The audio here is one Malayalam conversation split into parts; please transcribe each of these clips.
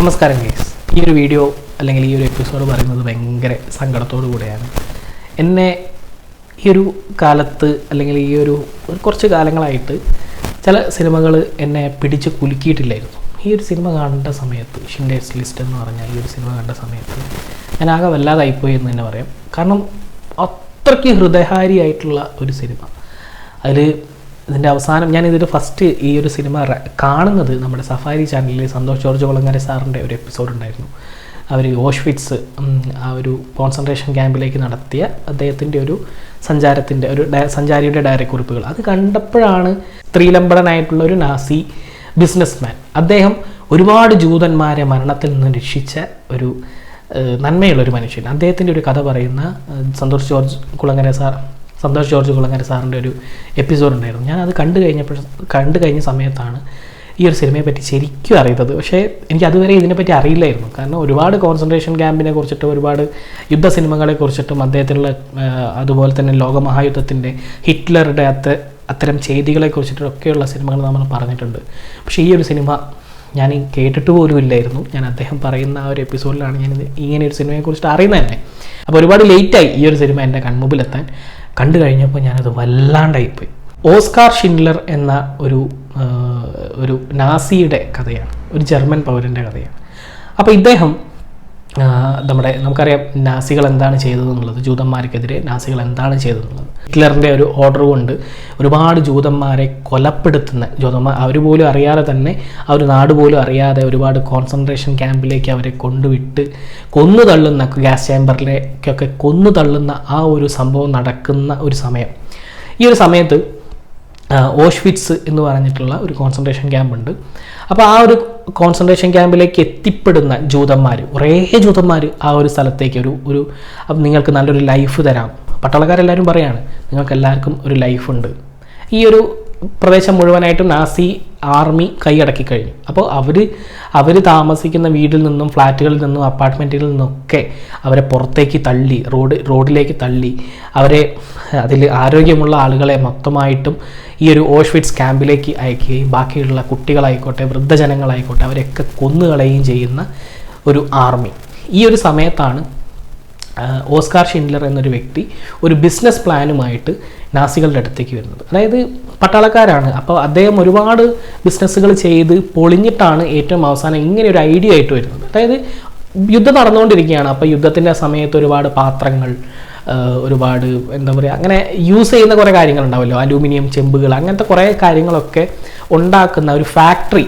നമസ്കാരം ഗൈസ്. ഈ ഒരു വീഡിയോ അല്ലെങ്കിൽ ഈ ഒരു എപ്പിസോഡ് പറയുന്നത് ഭയങ്കര സങ്കടത്തോടു കൂടെയാണ്. എന്നെ ഈ ഒരു കാലത്ത് അല്ലെങ്കിൽ ഈ ഒരു കുറച്ച് കാലങ്ങളായിട്ട് ചില സിനിമകൾ എന്നെ പിടിച്ച് കുലുക്കിയിട്ടില്ലായിരുന്നു. ഈ ഒരു സിനിമ കണ്ട സമയത്ത്, ഷിൻഡേഴ്സ് ലിസ്റ്റ് എന്ന് പറഞ്ഞാൽ ഈ ഒരു സിനിമ കണ്ട സമയത്ത് ഞാൻ ആകെ വല്ലാതായിപ്പോയി എന്ന് തന്നെ പറയാം. കാരണം അത്രയ്ക്ക് ഹൃദയഹാരിയായിട്ടുള്ള ഒരു സിനിമ. അതിൽ ഇതിൻ്റെ അവസാനം ഞാനിതിൽ ഫസ്റ്റ് ഈ ഒരു സിനിമ കാണുന്നത് നമ്മുടെ സഫാരി ചാനലിൽ സന്തോഷ് ജോർജ് കുളങ്ങര സാറിൻ്റെ ഒരു എപ്പിസോഡ് ഉണ്ടായിരുന്നു. അവർ ഓഷ്വിറ്റ്സ് ആ ഒരു കോൺസെൻട്രേഷൻ ക്യാമ്പിലേക്ക് നടത്തിയ അദ്ദേഹത്തിൻ്റെ ഒരു സഞ്ചാരിയുടെ ഡയറി കുറിപ്പുകൾ അത് കണ്ടപ്പോഴാണ് സ്ത്രീലമ്പടനായിട്ടുള്ള ഒരു നാസി ബിസിനസ്മാൻ, അദ്ദേഹം ഒരുപാട് ജൂതന്മാരെ മരണത്തിൽ നിന്ന് രക്ഷിച്ച ഒരു നന്മയുള്ളൊരു മനുഷ്യൻ, അദ്ദേഹത്തിൻ്റെ ഒരു കഥ പറയുന്ന സന്തോഷ് ജോർജ് കുളങ്ങര സാറിൻ്റെ ഒരു എപ്പിസോഡ് ഉണ്ടായിരുന്നു. ഞാനത് കണ്ടു കഴിഞ്ഞ സമയത്താണ് ഈ ഒരു സിനിമയെ പറ്റി ശരിക്കും അറിയുന്നത്. പക്ഷേ എനിക്ക് അതുവരെ ഇതിനെപ്പറ്റി അറിയില്ലായിരുന്നു. കാരണം ഒരുപാട് കോൺസെൻട്രേഷൻ ക്യാമ്പിനെ കുറിച്ചിട്ടും ഒരുപാട് യുദ്ധ സിനിമകളെ കുറിച്ചിട്ടും അദ്ദേഹത്തിനുള്ള അതുപോലെ തന്നെ ലോകമഹായുദ്ധത്തിൻ്റെ ഹിറ്റ്ലറുടെ അത്തരം ചെയ്തികളെ കുറിച്ചിട്ടൊക്കെയുള്ള സിനിമകൾ നമ്മൾ പറഞ്ഞിട്ടുണ്ട്. പക്ഷേ ഈ ഒരു സിനിമ ഞാൻ കേട്ടിട്ട് പോലും ഇല്ലായിരുന്നു. ഞാൻ അദ്ദേഹം പറയുന്ന ആ ഒരു എപ്പിസോഡിലാണ് ഞാൻ ഇങ്ങനെ ഒരു സിനിമയെക്കുറിച്ചിട്ട് അറിയുന്നത് തന്നെ. അപ്പോൾ ഒരുപാട് ലേറ്റായി ഈ ഒരു സിനിമ എൻ്റെ കൺമുമ്പിലെത്താൻ. കണ്ടു കഴിഞ്ഞപ്പോൾ ഞാനത് വല്ലാണ്ടായിപ്പോയി. ഓസ്കാർ ഷിൻഡ്ലർ എന്ന ഒരു നാസിയുടെ കഥയാണ്, ഒരു ജർമ്മൻ പൗരൻ്റെ കഥയാണ്. അപ്പോൾ ഇദ്ദേഹം നമുക്കറിയാം നാസികൾ എന്താണ് ചെയ്തതെന്നുള്ളത്, ജൂതന്മാർക്കെതിരെ നാസികൾ എന്താണ് ചെയ്തതെന്നുള്ളത്. ഹിറ്റ്ലറിൻ്റെ ഒരു ഓർഡർ കൊണ്ട് ഒരുപാട് ജൂതന്മാരെ കൊലപ്പെടുത്തുന്ന അവർ പോലും അറിയാതെ തന്നെ, ആ ഒരു നാട് പോലും അറിയാതെ ഒരുപാട് കോൺസെൻട്രേഷൻ ക്യാമ്പിലേക്ക് അവരെ കൊണ്ടുവിട്ട് കൊന്നു തള്ളുന്ന, ഗ്യാസ് ചേമ്പറിലേക്കൊക്കെ കൊന്നു തള്ളുന്ന ആ ഒരു സംഭവം നടക്കുന്ന ഒരു സമയം. ഈ ഒരു സമയത്ത് ഓഷ്വിറ്റ്സ് എന്ന് പറഞ്ഞിട്ടുള്ള ഒരു കോൺസെൻട്രേഷൻ ക്യാമ്പുണ്ട്. അപ്പോൾ ആ ഒരു കോൺസെൻട്രേഷൻ ക്യാമ്പിലേക്ക് എത്തിപ്പെടുന്ന കുറേ ജൂതന്മാർ ആ ഒരു സ്ഥലത്തേക്ക് നിങ്ങൾക്ക് നല്ലൊരു ലൈഫ് തരാം. പട്ടാളക്കാരെല്ലാവരും പറയാണ് നിങ്ങൾക്ക് എല്ലാവർക്കും ഒരു ലൈഫുണ്ട്. ഈ ഒരു പ്രദേശം മുഴുവനായിട്ടും നാസി ആർമി കൈയടക്കി കഴിഞ്ഞു. അപ്പോൾ അവർ താമസിക്കുന്ന വീട്ടിൽ നിന്നും, ഫ്ലാറ്റുകളിൽ നിന്നും, അപ്പാർട്ട്മെൻറ്റുകളിൽ നിന്നൊക്കെ അവരെ പുറത്തേക്ക് തള്ളി, റോഡിലേക്ക് തള്ളി, അവരെ അതിൽ ആരോഗ്യമുള്ള ആളുകളെ മൊത്തമായിട്ടും ഈ ഒരു ഓഷ്വിറ്റ്സ് ക്യാമ്പിലേക്ക് അയക്കുകയും ബാക്കിയുള്ള കുട്ടികളായിക്കോട്ടെ, വൃദ്ധജനങ്ങളായിക്കോട്ടെ അവരെയൊക്കെ കൊന്നുകളയുകയും ചെയ്യുന്ന ഒരു ആർമി. ഈ ഒരു സമയത്താണ് ഓസ്കാർ ഷിൻഡ്ലർ എന്നൊരു വ്യക്തി ഒരു ബിസിനസ് പ്ലാനുമായിട്ട് നാസികളുടെ അടുത്തേക്ക് വരുന്നത്. അതായത് പട്ടാളക്കാരാണ്. അപ്പോൾ അദ്ദേഹം ഒരുപാട് ബിസിനസ്സുകൾ ചെയ്ത് പൊളിഞ്ഞിട്ടാണ് ഏറ്റവും അവസാനം ഇങ്ങനെ ഒരു ഐഡിയ ആയിട്ട് വരുന്നത്. അതായത് യുദ്ധം നടന്നുകൊണ്ടിരിക്കുകയാണ്. അപ്പോൾ യുദ്ധത്തിൻ്റെ സമയത്ത് ഒരുപാട് പാത്രങ്ങൾ, ഒരുപാട് അങ്ങനെ യൂസ് ചെയ്യുന്ന കുറേ കാര്യങ്ങളുണ്ടാവുമല്ലോ, അലൂമിനിയം ചെമ്പുകൾ, അങ്ങനത്തെ കുറേ കാര്യങ്ങളൊക്കെ ഉണ്ടാക്കുന്ന ഒരു ഫാക്ടറി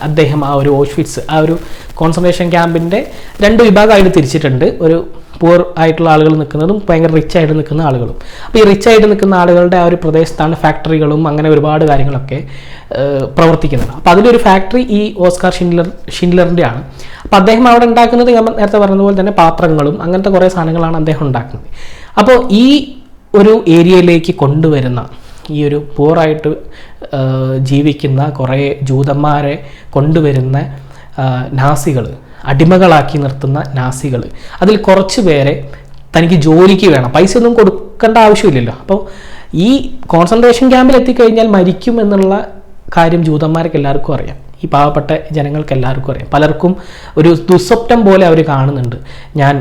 അദ്ദേഹം ആ ഒരു ഓഷ്വിറ്റ്സ്, ആ ഒരു കോൺസെൻട്രേഷൻ ക്യാമ്പിൻ്റെ 2 വിഭാഗമായിട്ട് തിരിച്ചിട്ടുണ്ട്. ഒരു പൂർ ആയിട്ടുള്ള ആളുകൾ നിൽക്കുന്നതും ഭയങ്കര റിച്ച് ആയിട്ട് നിൽക്കുന്ന ആളുകളും. അപ്പോൾ ഈ റിച്ച് ആയിട്ട് നിൽക്കുന്ന ആളുകളുടെ ആ ഒരു പ്രദേശത്താണ് ഫാക്ടറികളും അങ്ങനെ ഒരുപാട് കാര്യങ്ങളൊക്കെ പ്രവർത്തിക്കുന്നത്. അപ്പോൾ അതിലൊരു ഫാക്ടറി ഈ ഓസ്കാർ ഷിൻഡ്ലറിൻ്റെ ആണ്. അപ്പോൾ അദ്ദേഹം അവിടെ ഉണ്ടാക്കുന്നത് ഞാൻ നേരത്തെ പറഞ്ഞതുപോലെ തന്നെ പാത്രങ്ങളും അങ്ങനത്തെ കുറേ സാധനങ്ങളാണ് അദ്ദേഹം ഉണ്ടാക്കുന്നത്. അപ്പോൾ ഈ ഒരു ഏരിയയിലേക്ക് കൊണ്ടുവരുന്ന ഈ ഒരു പൂറായിട്ട് ജീവിക്കുന്ന കുറേ ജൂതന്മാരെ കൊണ്ടുവരുന്ന നാസികൾ, അടിമകളാക്കി നിർത്തുന്ന നാസികൾ, അതിൽ കുറച്ച് പേരെ തനിക്ക് ജോലിക്ക് വേണം, പൈസ ഒന്നും കൊടുക്കേണ്ട ആവശ്യമില്ലല്ലോ. അപ്പോൾ ഈ കോൺസെൻട്രേഷൻ ക്യാമ്പിൽ എത്തിക്കഴിഞ്ഞാൽ മരിക്കും എന്നുള്ള കാര്യം ജൂതന്മാർക്ക് എല്ലാവർക്കും അറിയാം, ഈ പാവപ്പെട്ട ജനങ്ങൾക്ക് എല്ലാവർക്കും അറിയാം. പലർക്കും ഒരു ദുസ്വപ്നം പോലെ അവർ കാണുന്നുണ്ട്. ഞാൻ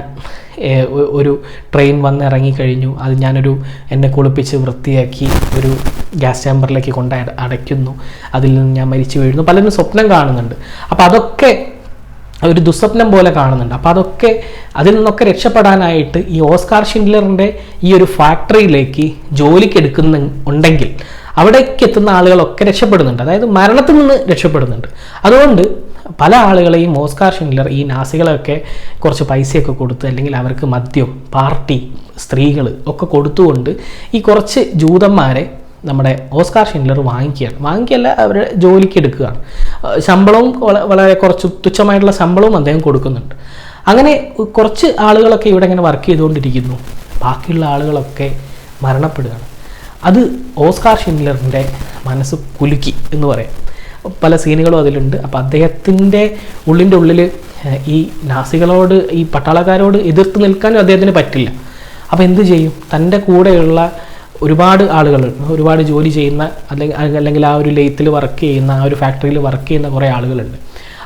ഒരു ട്രെയിൻ വന്ന് ഇറങ്ങിക്കഴിഞ്ഞു, അത് എന്നെ കുളിപ്പിച്ച് വൃത്തിയാക്കി ഒരു ഗ്യാസ് ചേമ്പറിലേക്ക് അടയ്ക്കുന്നു, അതിൽ നിന്ന് ഞാൻ മരിച്ചു വീഴുന്നു, പലരും സ്വപ്നം കാണുന്നുണ്ട്. അപ്പോൾ അതൊക്കെ ഒരു ദുസ്വപ്നം പോലെ കാണുന്നുണ്ട്. അപ്പോൾ അതിൽ നിന്നൊക്കെ രക്ഷപ്പെടാനായിട്ട് ഈ ഓസ്കാർ ഷിൻഡ്ലറിൻ്റെ ഈ ഒരു ഫാക്ടറിയിലേക്ക് ജോലിക്ക് ഉണ്ടെങ്കിൽ അവിടേക്ക് എത്തുന്ന ആളുകളൊക്കെ രക്ഷപ്പെടുന്നുണ്ട്, അതായത് മരണത്തിൽ നിന്ന് രക്ഷപ്പെടുന്നുണ്ട്. അതുകൊണ്ട് പല ആളുകളെയും ഓസ്കാർ ഷിൻഡ്ലർ ഈ നാസികളൊക്കെ കുറച്ച് പൈസയൊക്കെ കൊടുത്ത്, അല്ലെങ്കിൽ അവർക്ക് മദ്യം, പാർട്ടി, സ്ത്രീകൾ ഒക്കെ കൊടുത്തുകൊണ്ട് ഈ കുറച്ച് ജൂതന്മാരെ നമ്മുടെ ഓസ്കാർ ഷിൻഡ്ലർ വാങ്ങിക്കല്ല അവരെ ജോലിക്ക് എടുക്കുകയാണ്. ശമ്പളവും വളരെ കുറച്ച് തുച്ഛമായിട്ടുള്ള ശമ്പളവും അദ്ദേഹം കൊടുക്കുന്നുണ്ട്. അങ്ങനെ കുറച്ച് ആളുകളൊക്കെ ഇവിടെ ഇങ്ങനെ വർക്ക് ചെയ്തുകൊണ്ടിരിക്കുന്നു, ബാക്കിയുള്ള ആളുകളൊക്കെ മരണപ്പെടുകയാണ്. അത് ഓസ്കാർ ഷിൻഡ്ലറിൻ്റെ മനസ്സ് കുലുക്കി എന്ന് പറയാം. പല സീനുകളും അതിലുണ്ട്. അപ്പോൾ അദ്ദേഹത്തിൻ്റെ ഉള്ളിൽ ഈ നാസികളോട്, ഈ പട്ടാളക്കാരോട് എതിർത്ത് നിൽക്കാനും അദ്ദേഹത്തിന് പറ്റില്ല. അപ്പോൾ എന്ത് ചെയ്യും? തൻ്റെ കൂടെയുള്ള ഒരുപാട് ആളുകൾ, ഒരുപാട് ജോലി ചെയ്യുന്ന അല്ലെങ്കിൽ ആ ഒരു ലെയ്ത്തിൽ വർക്ക് ചെയ്യുന്ന, ആ ഒരു ഫാക്ടറിയിൽ വർക്ക് ചെയ്യുന്ന കുറേ ആളുകളുണ്ട്.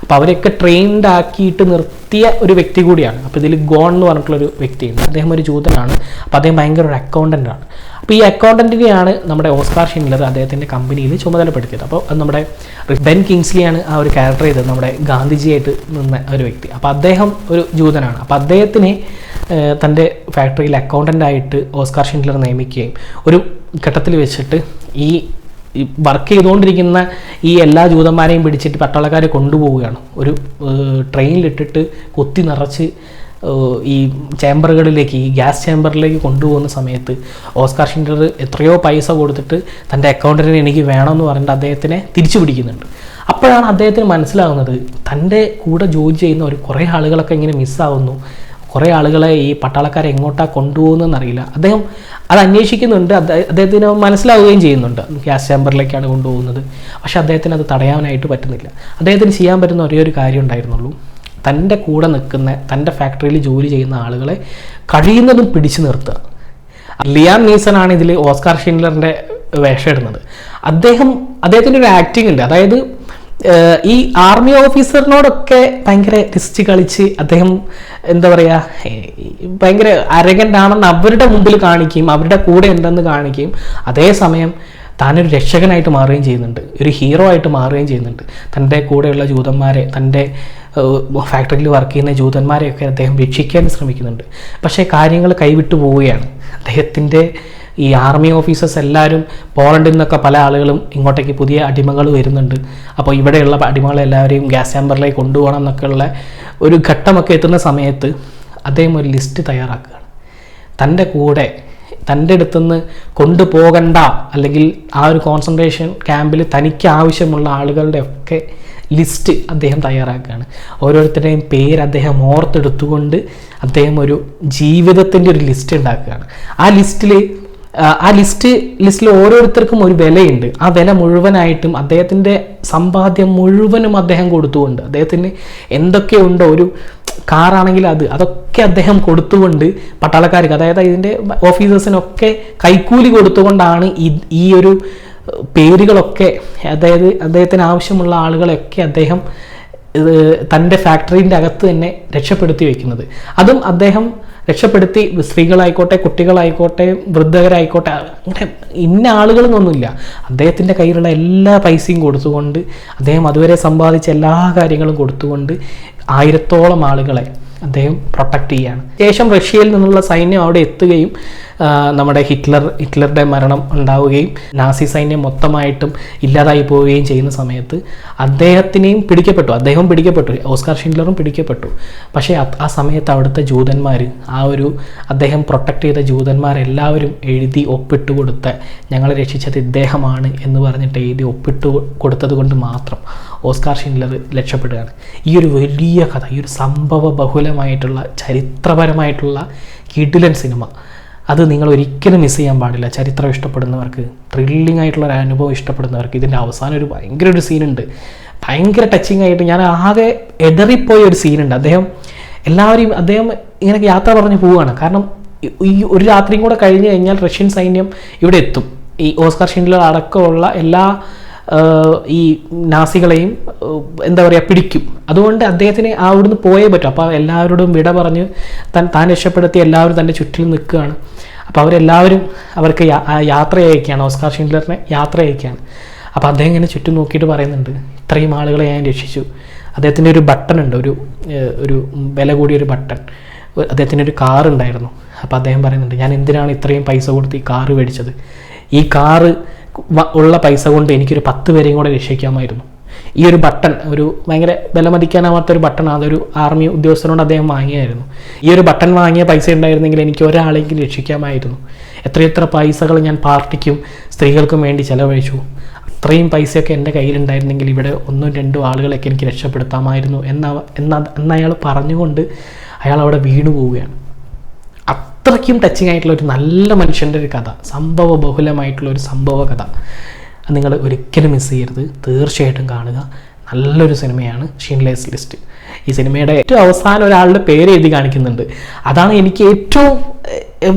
അപ്പോൾ അവരെയൊക്കെ ട്രെയിൻഡ് ആക്കിയിട്ട് നിർത്തിയ ഒരു വ്യക്തി കൂടിയാണ്. അപ്പോൾ ഇതിൽ ഗോൺ എന്ന് പറഞ്ഞിട്ടുള്ളൊരു വ്യക്തിയുണ്ട്, അദ്ദേഹം ഒരു ജൂതനാണ്. അപ്പോൾ അദ്ദേഹം ഭയങ്കര ഒരു അക്കൗണ്ടൻ്റാണ്. അപ്പോൾ ഈ അക്കൗണ്ടൻറ്റിനെയാണ് നമ്മുടെ ഓസ്കാർ ഷിൻഡ്ലർ അദ്ദേഹത്തിൻ്റെ കമ്പനിയിൽ ചുമതലപ്പെടുത്തിയത്. അപ്പോൾ അത് നമ്മുടെ ബെൻ കിങ്സ്ലിയാണ് ആ ഒരു ക്യാരക്ടർ ചെയ്തത്, നമ്മുടെ ഗാന്ധിജിയായിട്ട് നിന്ന ഒരു വ്യക്തി. അപ്പോൾ അദ്ദേഹം ഒരു ജൂതനാണ്. അപ്പോൾ അദ്ദേഹത്തിനെ തൻ്റെ ഫാക്ടറിയിൽ അക്കൗണ്ടൻ്റായിട്ട് ഓസ്കാർ ഷിൻഡ്ലർ നിയമിക്കുകയും ഒരു ഘട്ടത്തിൽ വെച്ചിട്ട് ഈ വർക്ക് ചെയ്തുകൊണ്ടിരിക്കുന്ന ഈ എല്ലാ ജൂതന്മാരെയും പിടിച്ചിട്ട് പട്ടാളക്കാരെ കൊണ്ടുപോവുകയാണ്. ഒരു ട്രെയിനിലിട്ടിട്ട് കുത്തി നിറച്ച് ഈ ചേംബറുകളിലേക്ക്, ഈ ഗ്യാസ് ചേംബറിലേക്ക് കൊണ്ടുപോകുന്ന സമയത്ത് ഓസ്കാർ ഷിൻഡ്ലർ എത്രയോ പൈസ കൊടുത്തിട്ട് തൻ്റെ അക്കൗണ്ടൻറ്റിനെ എനിക്ക് വേണമെന്ന് പറഞ്ഞിട്ട് അദ്ദേഹത്തിനെ തിരിച്ചു പിടിക്കുന്നുണ്ട്. അപ്പോഴാണ് അദ്ദേഹത്തിന് മനസ്സിലാകുന്നത് തൻ്റെ കൂടെ ജോലി ചെയ്യുന്ന കുറേ ആളുകളൊക്കെ ഇങ്ങനെ മിസ്സാവുന്നു, കുറേ ആളുകളെ ഈ പട്ടാളക്കാരെ എങ്ങോട്ടാണ് കൊണ്ടുപോകുന്നതെന്നറിയില്ല. അദ്ദേഹം അത് അന്വേഷിക്കുന്നുണ്ട്, അദ്ദേഹത്തിന് മനസ്സിലാവുകയും ചെയ്യുന്നുണ്ട് ഗ്യാസ് ചേമ്പറിലേക്കാണ് കൊണ്ടുപോകുന്നത്. പക്ഷെ അദ്ദേഹത്തിന് അത് തടയാനായിട്ട് പറ്റുന്നില്ല. അദ്ദേഹത്തിന് ചെയ്യാൻ പറ്റുന്ന ഒരേ ഒരു കാര്യം ഉണ്ടായിരുന്നുള്ളൂ, തൻ്റെ കൂടെ നിൽക്കുന്ന, തൻ്റെ ഫാക്ടറിയിൽ ജോലി ചെയ്യുന്ന ആളുകളെ കഴിയുന്നതും പിടിച്ചു നിർത്തുക. ലിയാം നീസനാണ് ഇതിൽ ഓസ്കാർ ഷിൻഡ്ലറിൻ്റെ വേഷം ഇടുന്നത്. അദ്ദേഹത്തിൻ്റെ ഒരു ആക്ടിങ് ഉണ്ട്, അതായത് ഈ ആർമി ഓഫീസറിനോടൊക്കെ ഭയങ്കര റിസ്ക് കളിച്ച് അദ്ദേഹം എന്താ പറയുക, ഭയങ്കര അരഗൻ്റ് ആണെന്ന് അവരുടെ മുമ്പിൽ കാണിക്കുകയും അവരുടെ കൂടെ ഉണ്ടെന്ന് കാണിക്കുകയും അതേസമയം താനൊരു രക്ഷകനായിട്ട് മാറുകയും ചെയ്യുന്നുണ്ട്, ഒരു ഹീറോ ആയിട്ട് മാറുകയും ചെയ്യുന്നുണ്ട്. തൻ്റെ കൂടെയുള്ള ജൂതന്മാരെ, തൻ്റെ ഫാക്ടറിയിൽ വർക്ക് ചെയ്യുന്ന ജൂതന്മാരെയൊക്കെ അദ്ദേഹം രക്ഷിക്കാൻ ശ്രമിക്കുന്നുണ്ട്. പക്ഷേ കാര്യങ്ങൾ കൈവിട്ടു പോവുകയാണ്. അദ്ദേഹത്തിൻ്റെ ഈ ആർമി ഓഫീസേഴ്സ് എല്ലാവരും, പോളണ്ടിൽ നിന്നൊക്കെ പല ആളുകളും ഇങ്ങോട്ടേക്ക് പുതിയ അടിമകൾ വരുന്നുണ്ട്. അപ്പോൾ ഇവിടെയുള്ള അടിമകളെല്ലാവരെയും ഗ്യാസ് ചേമ്പറിലേക്ക് കൊണ്ടുപോകണം എന്നൊക്കെയുള്ള ഒരു ഘട്ടമൊക്കെ എത്തുന്ന സമയത്ത് അദ്ദേഹം ഒരു ലിസ്റ്റ് തയ്യാറാക്കുകയാണ്. തൻ്റെ കൂടെ, തൻ്റെ അടുത്തുനിന്ന് കൊണ്ടുപോകണ്ട, അല്ലെങ്കിൽ ആ ഒരു കോൺസെൻട്രേഷൻ ക്യാമ്പിൽ തനിക്ക് ആവശ്യമുള്ള ആളുകളുടെ ഒക്കെ ലിസ്റ്റ് അദ്ദേഹം തയ്യാറാക്കുകയാണ്. ഓരോരുത്തരുടെയും പേര് അദ്ദേഹം ഓർത്തെടുത്തുകൊണ്ട് അദ്ദേഹം ഒരു ജീവിതത്തിൻ്റെ ഒരു ലിസ്റ്റ് ഉണ്ടാക്കുകയാണ്. ആ ലിസ്റ്റിൽ ഓരോരുത്തർക്കും ഒരു വിലയുണ്ട്. ആ വില മുഴുവനായിട്ടും അദ്ദേഹത്തിൻ്റെ സമ്പാദ്യം മുഴുവനും അദ്ദേഹം കൊടുത്തുകൊണ്ട്, അദ്ദേഹത്തിന് എന്തൊക്കെയുണ്ടോ, ഒരു കാറാണെങ്കിൽ അതൊക്കെ അദ്ദേഹം കൊടുത്തുകൊണ്ട് പട്ടാളക്കാർക്ക്, അതായത് ഇതിൻ്റെ ഓഫീസേഴ്സിനൊക്കെ കൈക്കൂലി കൊടുത്തുകൊണ്ടാണ് ഈ ഒരു പേരുകളൊക്കെ, അതായത് അദ്ദേഹത്തിന് ആവശ്യമുള്ള ആളുകളെയൊക്കെ അദ്ദേഹം തൻ്റെ ഫാക്ടറിൻ്റെ അകത്ത് തന്നെ രക്ഷപ്പെടുത്തി വയ്ക്കുന്നത്. അതും അദ്ദേഹം രക്ഷപ്പെടുത്തി, സ്ത്രീകളായിക്കോട്ടെ, കുട്ടികളായിക്കോട്ടെ, വൃദ്ധകരായിക്കോട്ടെ, അങ്ങനെ ഇന്ന ആളുകളെന്നൊന്നുമില്ല, അദ്ദേഹത്തിൻ്റെ കയ്യിലുള്ള എല്ലാ പൈസയും കൊടുത്തുകൊണ്ട്, അദ്ദേഹം അതുവരെ സമ്പാദിച്ച എല്ലാ കാര്യങ്ങളും കൊടുത്തുകൊണ്ട് 1000-ഓളം ആളുകളെ അദ്ദേഹം പ്രൊട്ടക്റ്റ് ചെയ്യുകയാണ്. ശേഷം റഷ്യയിൽ നിന്നുള്ള സൈന്യം അവിടെ എത്തുകയും നമ്മുടെ ഹിറ്റ്ലറുടെ മരണം ഉണ്ടാവുകയും നാസി സൈന്യം മൊത്തമായിട്ടും ഇല്ലാതായി പോവുകയും ചെയ്യുന്ന സമയത്ത് അദ്ദേഹം പിടിക്കപ്പെട്ടു, ഓസ്കാർ ഷിൻഡ്ലറും പിടിക്കപ്പെട്ടു. പക്ഷേ ആ സമയത്ത് അവിടുത്തെ ജൂതന്മാർ, അദ്ദേഹം പ്രൊട്ടക്റ്റ് ചെയ്ത ജൂതന്മാരെല്ലാവരും എഴുതി ഒപ്പിട്ട് കൊടുത്ത, ഞങ്ങളെ രക്ഷിച്ചത് ഇദ്ദേഹമാണ് എന്ന് പറഞ്ഞിട്ട് എഴുതി ഒപ്പിട്ട് കൊടുത്തത് കൊണ്ട് മാത്രം ഓസ്കാർ ഷിൻഡ്ലർ രക്ഷപ്പെടുകയാണ്. ഈ ഒരു വലിയ കഥ, ഈ ഒരു സംഭവ ബഹുലമായിട്ടുള്ള ചരിത്രപരമായിട്ടുള്ള കിടിലൻ സിനിമ, അത് നിങ്ങൾ ഒരിക്കലും മിസ് ചെയ്യാൻ പാടില്ല. ചരിത്രം ഇഷ്ടപ്പെടുന്നവർക്ക്, ത്രില്ലിംഗ് ആയിട്ടുള്ള ഒരു അനുഭവം ഇഷ്ടപ്പെടുന്നവർക്ക്. ഇതിൻ്റെ അവസാനം ഭയങ്കര ഒരു സീനുണ്ട്, ഭയങ്കര ടച്ചിങ് ആയിട്ട് ഞാൻ ആകെ എടറിപ്പോയ ഒരു സീനുണ്ട്. അദ്ദേഹം ഇങ്ങനെ യാത്ര പറഞ്ഞ് പോവുകയാണ്. കാരണം ഈ ഒരു രാത്രിയും കൂടെ കഴിഞ്ഞ് കഴിഞ്ഞാൽ റഷ്യൻ സൈന്യം ഇവിടെ എത്തും. ഈ ഓസ്കാർ ഷിൻഡ്ലർ അടക്കമുള്ള എല്ലാ ഈ നാസികളെയും എന്താ പറയുക പിടിക്കും. അതുകൊണ്ട് അദ്ദേഹത്തിന് അവിടുന്ന് പോയേ പറ്റും. അപ്പോൾ എല്ലാവരോടും വിട പറഞ്ഞ് താൻ രക്ഷപ്പെടുത്തി എല്ലാവരും തൻ്റെ ചുറ്റിലും നിൽക്കുകയാണ്. അപ്പോൾ അവരെല്ലാവരും അവർക്ക് യാത്ര അയക്കുകയാണ്, ഓസ്കാർ ഷിൻഡ്ലറിനെ യാത്ര അയക്കുകയാണ്. അപ്പോൾ അദ്ദേഹം ഇങ്ങനെ ചുറ്റും നോക്കിയിട്ട് പറയുന്നുണ്ട്, ഇത്രയും ആളുകളെ ഞാൻ രക്ഷിച്ചു. അദ്ദേഹത്തിൻ്റെ ഒരു ബട്ടൺ ഉണ്ട്, ഒരു വില കൂടിയൊരു ബട്ടൺ. അദ്ദേഹത്തിൻ്റെ ഒരു കാർ ഉണ്ടായിരുന്നു. അപ്പോൾ അദ്ദേഹം പറയുന്നുണ്ട്, ഞാൻ എന്തിനാണ് ഇത്രയും പൈസ കൊടുത്ത് ഈ കാറ് മേടിച്ചത്? ഈ കാറ് ഉള്ള പൈസ കൊണ്ട് എനിക്കൊരു 10 പേരെയും കൂടെ രക്ഷിക്കാമായിരുന്നു. ഈ ഒരു ബട്ടൺ, ഒരു ഭയങ്കര വിലമതിക്കാനാവാത്തൊരു ബട്ടൺ, അതൊരു ആർമി ഉദ്യോഗസ്ഥനോട് അദ്ദേഹം വാങ്ങിയായിരുന്നു. ഈ ഒരു ബട്ടൺ വാങ്ങിയ പൈസ ഉണ്ടായിരുന്നെങ്കിൽ എനിക്ക് ഒരാളെങ്കിലും രക്ഷിക്കാമായിരുന്നു. എത്രയെത്ര പൈസകൾ ഞാൻ പാർട്ടിക്കും സ്ത്രീകൾക്കും വേണ്ടി ചെലവഴിച്ചു. അത്രയും പൈസയൊക്കെ എൻ്റെ കയ്യിലുണ്ടായിരുന്നെങ്കിൽ ഇവിടെ 1-2 ആളുകളൊക്കെ എനിക്ക് രക്ഷപ്പെടുത്താമായിരുന്നു എന്നയാൾ പറഞ്ഞുകൊണ്ട് അയാൾ അവിടെ വീണു പോവുകയാണ്. അത്രയ്ക്കും ടച്ചിങ് ആയിട്ടുള്ള ഒരു നല്ല മനുഷ്യൻ്റെ ഒരു കഥ, സംഭവ ബഹുലമായിട്ടുള്ള ഒരു സംഭവ കഥ. നിങ്ങൾ ഒരിക്കലും മിസ് ചെയ്യരുത്, തീർച്ചയായിട്ടും കാണുക. നല്ലൊരു സിനിമയാണ് ഷിൻഡ്ലേഴ്സ് ലിസ്റ്റ്. ഈ സിനിമയുടെ ഏറ്റവും അവസാനം ഒരാളുടെ പേര് എഴുതി കാണിക്കുന്നുണ്ട്. അതാണ് എനിക്ക് ഏറ്റവും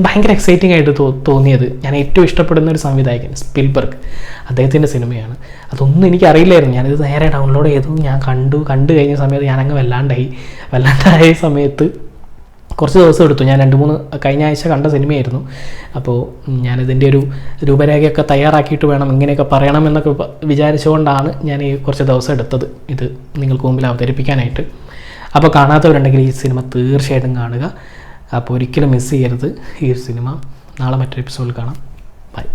ഭയങ്കര എക്സൈറ്റിംഗ് ആയിട്ട് തോന്നിയത്. ഞാൻ ഏറ്റവും ഇഷ്ടപ്പെടുന്ന ഒരു സംവിധായകൻ സ്പിൽബർഗ്, അദ്ദേഹത്തിൻ്റെ സിനിമയാണ്. അതൊന്നും എനിക്കറിയില്ലായിരുന്നു. ഞാനിത് നേരെ ഡൗൺലോഡ് ചെയ്തു, ഞാൻ കണ്ടു കഴിഞ്ഞ സമയത്ത് ഞാനങ്ങ് വല്ലാണ്ടായ സമയത്ത് കുറച്ച് ദിവസം എടുത്തു. ഞാൻ 2-3 കഴിഞ്ഞ ആഴ്ച കണ്ട സിനിമയായിരുന്നു. അപ്പോൾ ഞാനിതിൻ്റെ ഒരു രൂപരേഖയൊക്കെ തയ്യാറാക്കിയിട്ട് വേണം ഇങ്ങനെയൊക്കെ പറയണമെന്നൊക്കെ വിചാരിച്ചുകൊണ്ടാണ് ഞാൻ ഈ കുറച്ച് ദിവസം എടുത്തത് ഇത് നിങ്ങൾക്ക് മുമ്പിൽ അവതരിപ്പിക്കാനായിട്ട്. അപ്പോൾ കാണാത്തവരുണ്ടെങ്കിൽ ഈ സിനിമ തീർച്ചയായിട്ടും കാണുക. അപ്പോൾ ഒരിക്കലും മിസ് ചെയ്യരുത് ഈ സിനിമ. നാളെ മറ്റൊരു എപ്പിസോഡിൽ കാണാം. ബൈ.